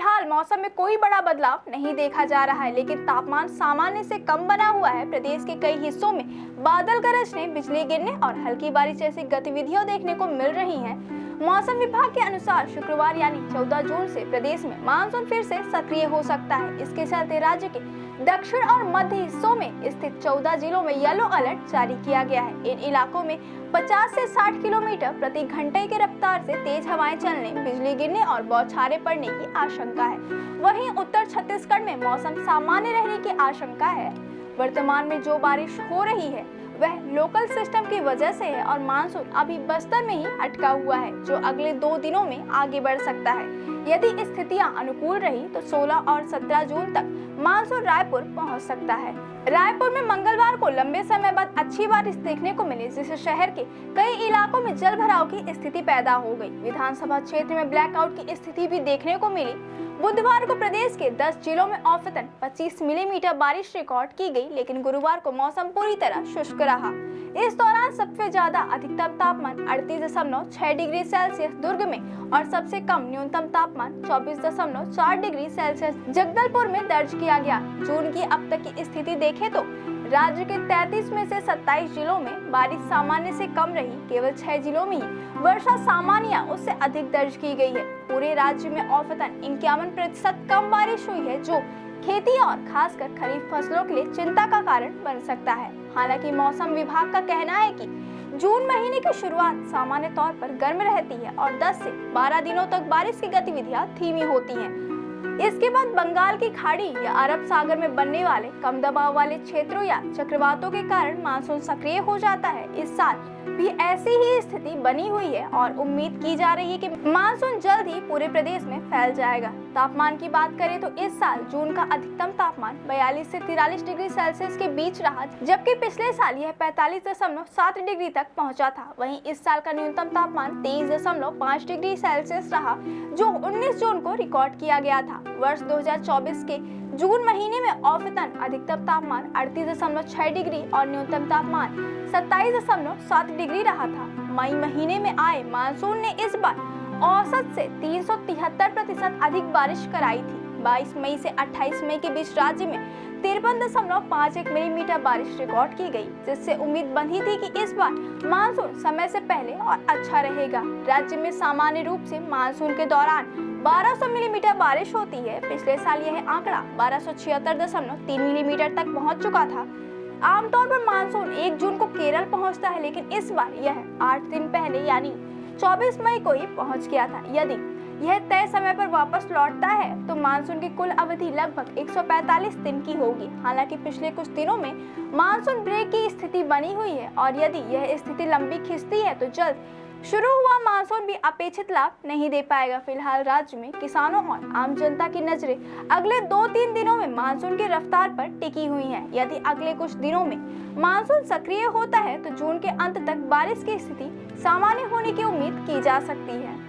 फिलहाल मौसम में कोई बड़ा बदलाव नहीं देखा जा रहा है, लेकिन तापमान सामान्य से कम बना हुआ है। प्रदेश के कई हिस्सों में बादल गरजने, बिजली गिरने और हल्की बारिश जैसी गतिविधियां देखने को मिल रही हैं। मौसम विभाग के अनुसार शुक्रवार यानी 14 जून से प्रदेश में मानसून फिर से सक्रिय हो सकता है। इसके चलते राज्य के दक्षिण और मध्य हिस्सों में स्थित 14 जिलों में येलो अलर्ट जारी किया गया है। इन इलाकों में 50 से 60 किलोमीटर प्रति घंटे की रफ्तार से तेज हवाएं चलने, बिजली गिरने और बौछारें पड़ने की आशंका है। वहीं उत्तर छत्तीसगढ़ में मौसम सामान्य रहने की आशंका है। वर्तमान में जो बारिश हो रही है वह लोकल सिस्टम की वजह से है और मानसून अभी बस्तर में ही अटका हुआ है, जो अगले 2 दिनों में आगे बढ़ सकता है। यदि स्थितियां अनुकूल रही तो 16 और 17 जून तक मानसून रायपुर पहुंच सकता है। रायपुर में मंगलवार को लंबे समय बाद अच्छी बारिश देखने को मिली, जिससे शहर के कई इलाकों में जल भराव की स्थिति पैदा हो गई। विधानसभा क्षेत्र में ब्लैकआउट की स्थिति भी देखने को मिली। बुधवार को प्रदेश के 10 जिलों में औसतन 25 मिलीमीटर बारिश रिकॉर्ड की गई, लेकिन गुरुवार को मौसम पूरी तरह शुष्क रहा। इस दौरान सबसे ज्यादा अधिकतम तापमान 38.6 डिग्री सेल्सियस दुर्ग में और सबसे कम न्यूनतम तापमान 24.4 डिग्री सेल्सियस जगदलपुर में दर्ज किया गया। जून की अब तक की स्थिति देखें तो राज्य के 33 में से 27 जिलों में बारिश सामान्य से कम रही। केवल 6 जिलों में ही वर्षा सामान्य या उससे अधिक दर्ज की गई है। पूरे राज्य में औसतन 51% कम बारिश हुई है, जो खेती और खासकर खरीफ फसलों के लिए चिंता का कारण बन सकता है। हालांकि मौसम विभाग का कहना है कि जून महीने की शुरुआत सामान्य तौर पर गर्म रहती है और 10 से 12 दिनों तक बारिश की गतिविधियां धीमी होती हैं। इसके बाद बंगाल की खाड़ी या अरब सागर में बनने वाले कम दबाव वाले क्षेत्रों या चक्रवातों के कारण मानसून सक्रिय हो जाता है। इस साल भी ऐसी ही स्थिति बनी हुई है और उम्मीद की जा रही है कि मानसून जल्द ही पूरे प्रदेश में फैल जाएगा। तापमान की बात करें तो इस साल जून का अधिकतम तापमान 42 से 43 डिग्री सेल्सियस के बीच रहा, जबकि पिछले साल यह 45.7 डिग्री तक पहुंचा था। वहीं इस साल का न्यूनतम तापमान 23.5 डिग्री सेल्सियस रहा, जो 19 जून को रिकॉर्ड किया गया था। वर्ष 2024 के जून महीने में औसतन अधिकतम तापमान 38.6 डिग्री और न्यूनतम तापमान 27.7 डिग्री रहा था। मई महीने में आए मानसून ने इस बार औसत से 373% अधिक बारिश कराई थी। 22 मई से 28 मई के बीच राज्य में 53.51 मिलीमीटर बारिश रिकॉर्ड की गई, जिससे उम्मीद बंधी थी कि इस बार मानसून समय से पहले और अच्छा रहेगा। राज्य में सामान्य रूप से मानसून के दौरान 1200 मिलीमीटर बारिश होती है। पिछले साल यह आंकड़ा 1276.3 मिलीमीटर तक पहुंच चुका था। आमतौर पर मानसून 1 जून को केरल पहुंचता है, लेकिन इस बार यह 8 दिन पहले यानी 24 मई को ही पहुंच गया था। यदि यह तय समय पर वापस लौटता है तो मानसून की कुल अवधि लगभग 145 दिन की होगी। हालांकि पिछले कुछ दिनों में मानसून ब्रेक की स्थिति बनी हुई है और यदि यह स्थिति लंबी खिंचती है तो जल्द शुरू हुआ मानसून भी अपेक्षित लाभ नहीं दे पाएगा। फिलहाल राज्य में किसानों और आम जनता की नजरें अगले 2-3 दिनों में मानसून की रफ्तार पर टिकी हुई हैं। यदि अगले कुछ दिनों में मानसून सक्रिय होता है तो जून के अंत तक बारिश की स्थिति सामान्य होने की उम्मीद की जा सकती है।